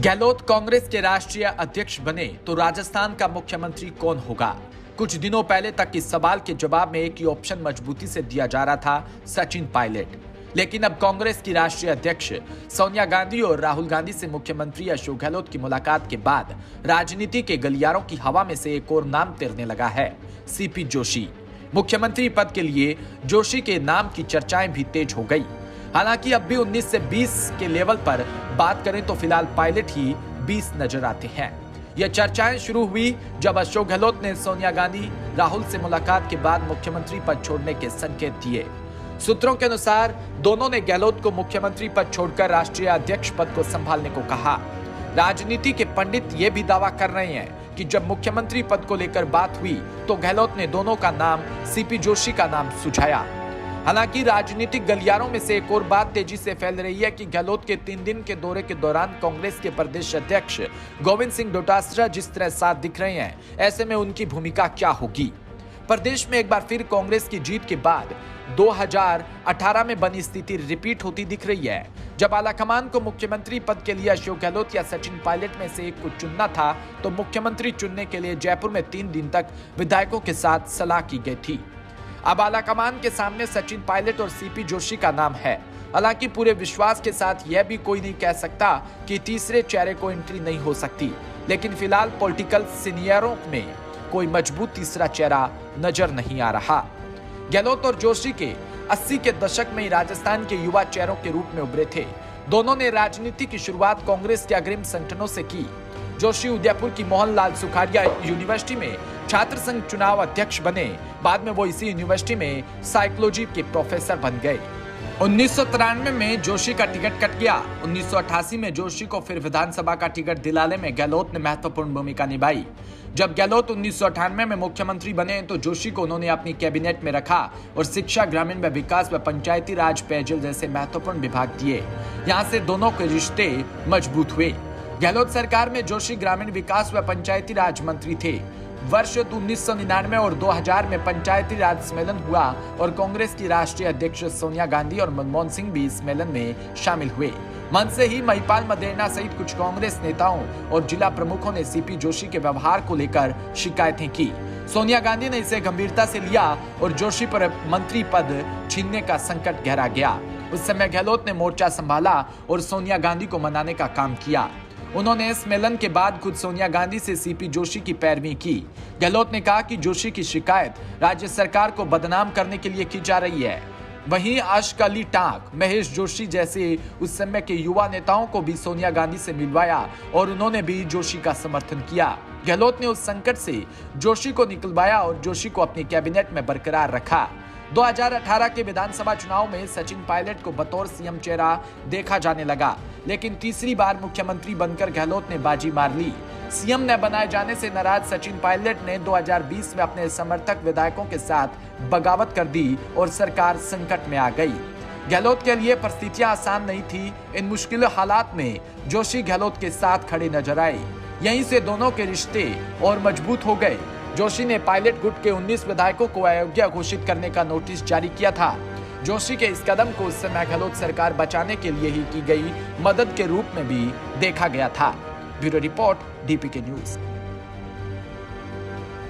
गहलोत कांग्रेस के राष्ट्रीय अध्यक्ष बने तो राजस्थान का मुख्यमंत्री कौन होगा? कुछ दिनों पहले तक इस सवाल के जवाब में एक ही ऑप्शन मजबूती से दिया जा रहा था, सचिन पायलट। लेकिन अब कांग्रेस की राष्ट्रीय अध्यक्ष सोनिया गांधी और राहुल गांधी से मुख्यमंत्री अशोक गहलोत की मुलाकात के बाद राजनीति के गलियारों की हवा में से एक और नाम तैरने लगा है, सीपी जोशी। मुख्यमंत्री पद के लिए जोशी के नाम की चर्चाएं भी तेज हो गई। हालांकि अब भी 19 से 20 के लेवल पर बात करें तो फिलहाल पायलट ही 20 नजर आते हैं। यह चर्चाएं शुरू हुई जब अशोक गहलोत ने सोनिया गांधी राहुल से मुलाकात के बाद मुख्यमंत्री पद छोड़ने के संकेत दिए। सूत्रों के अनुसार दोनों ने गहलोत को मुख्यमंत्री पद छोड़कर राष्ट्रीय अध्यक्ष पद को संभालने को कहा। राजनीति के पंडित ये भी दावा कर रहे हैं कि जब मुख्यमंत्री पद को लेकर बात हुई तो गहलोत ने दोनों का नाम सीपी जोशी का नाम सुझाया। हालांकि राजनीतिक गलियारों में से एक और बात तेजी से फैल रही है कि गहलोत के 3 दिन के दौरे के दौरान कांग्रेस के प्रदेश अध्यक्ष गोविंद सिंह डोटासरा जिस तरह साथ दिख रहे हैं, ऐसे में उनकी भूमिका क्या होगी? प्रदेश में एक बार फिर कांग्रेस की जीत के बाद 2018 में बनी स्थिति रिपीट होती दिख रही है। जब आलाकमान को मुख्यमंत्री पद के लिए अशोक गहलोत या सचिन पायलट में से एक को चुनना था तो मुख्यमंत्री चुनने के लिए जयपुर में 3 दिन तक विधायकों के साथ सलाह की गई थी। अब आलाकमान के सामने सचिन पायलट और सीपी जोशी का नाम है। हालांकि पूरे विश्वास के साथ यह भी कोई नहीं कह सकता कि तीसरे चेहरे को एंट्री नहीं हो सकती, लेकिन फिलहाल पॉलिटिकल सीनियरों में कोई मजबूत तीसरा चेहरा नजर नहीं आ रहा। गहलोत और जोशी के 80 के दशक में राजस्थान के युवा चेहरों के रूप में उभरे थे। दोनों ने राजनीति की शुरुआत कांग्रेस के अग्रिम संगठनों से की। जोशी उदयपुर की मोहनलाल सुखाड़िया यूनिवर्सिटी में छात्र संघ चुनाव अध्यक्ष बने। बाद में वो इसी यूनिवर्सिटी में साइकोलॉजी के प्रोफेसर बन गए। 1993 में जोशी का टिकट कट गया। 1988 में जोशी को फिर विधानसभा का टिकट दिलाने में गहलोत ने महत्वपूर्ण भूमिका निभाई। जब गहलोत 1998 में मुख्यमंत्री बने तो जोशी को उन्होंने अपनी कैबिनेट में रखा और शिक्षा, ग्रामीण व विकास व पंचायती राज, पेयजल जैसे महत्वपूर्ण विभाग दिए। यहाँ से दोनों के रिश्ते मजबूत हुए। गहलोत सरकार में जोशी ग्रामीण विकास व पंचायती राज मंत्री थे। वर्ष 1999 और 2000 में पंचायती राज सम्मेलन हुआ और कांग्रेस की राष्ट्रीय अध्यक्ष सोनिया गांधी और मनमोहन सिंह भी इस सम्मेलन में शामिल हुए। मन से ही महिपाल मदेरणा सहित कुछ कांग्रेस नेताओं और जिला प्रमुखों ने सीपी जोशी के व्यवहार को लेकर शिकायतें की। सोनिया गांधी ने इसे गंभीरता से लिया और जोशी पर मंत्री पद छीनने का संकट गहरा गया। उस समय गहलोत ने मोर्चा संभाला और सोनिया गांधी को मनाने का काम किया। उन्होंने सम्मेलन के बाद खुद सोनिया गांधी से सीपी जोशी की पैरवी की। गहलोत ने कहा कि जोशी की शिकायत राज्य सरकार को बदनाम करने के लिए की जा रही है। वहीं अश्कली टाक महेश जोशी जैसे उस समय के युवा नेताओं को भी सोनिया गांधी से मिलवाया और उन्होंने भी जोशी का समर्थन किया। गहलोत ने उस संकट से जोशी को निकलवाया और जोशी को अपनी कैबिनेट में बरकरार रखा। 2018 के विधानसभा चुनाव में सचिन पायलट को बतौर सीएम चेहरा देखा जाने लगा, लेकिन तीसरी बार मुख्यमंत्री बनकर गहलोत ने बाजी मार ली। सीएम न बनाए जाने से नाराज सचिन पायलट ने 2020 में अपने समर्थक विधायकों के साथ बगावत कर दी और सरकार संकट में आ गई। गहलोत के लिए परिस्थितियां आसान नहीं थी। इन मुश्किल हालात में जोशी गहलोत के साथ खड़े नजर आए। यहीं से दोनों के रिश्ते और मजबूत हो गए। जोशी ने पायलट गुट के 19 विधायकों को अयोग्य घोषित करने का नोटिस जारी किया था। जोशी के इस कदम को उस समय गहलोत सरकार बचाने के लिए ही की गई मदद के रूप में भी देखा गया था। Bureau report, DPK news.